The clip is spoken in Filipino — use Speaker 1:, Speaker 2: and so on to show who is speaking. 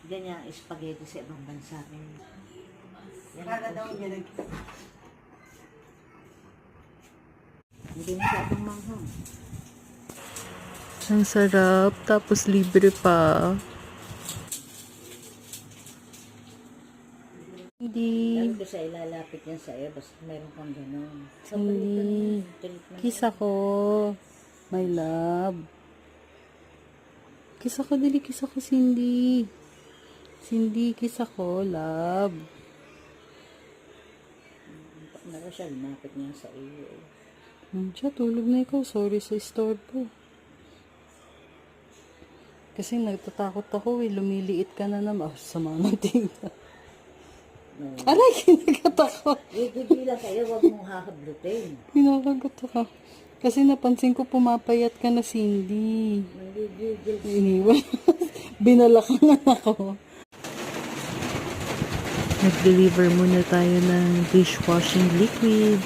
Speaker 1: ganyan spaghetti sa ibang bansa. Yan
Speaker 2: Para daw
Speaker 1: po.
Speaker 2: niya
Speaker 1: Hindi masyadong manghang.
Speaker 3: Ang sarap, tapos libre pa. Hindi.
Speaker 1: Sabi ko sa ilalapit yan sa iyo, basta meron kang gano'n.
Speaker 3: Hindi. Kiss ako. My love. Kiss ako, dali. Kiss ako, Cindy. Cindy, kiss ako, love.
Speaker 1: Naka siya, lumapit niya sa iyo.
Speaker 3: Siya, tulog na ikaw. Sorry sa istorbo. Kasi nagtatakot ako eh. Lumiliit ka na naman. Sama ng tingnan.
Speaker 1: No.
Speaker 3: Aray, kinagat ako.
Speaker 1: Gigilan kayo, huwag mong hakablutin.
Speaker 3: Kinakagat ako. Kasi napansin ko pumapayat ka na, Cindy.
Speaker 1: Nanggigigil.
Speaker 3: Iniwan. Binalakangan ako. Nag-deliver muna tayo ng dishwashing liquid.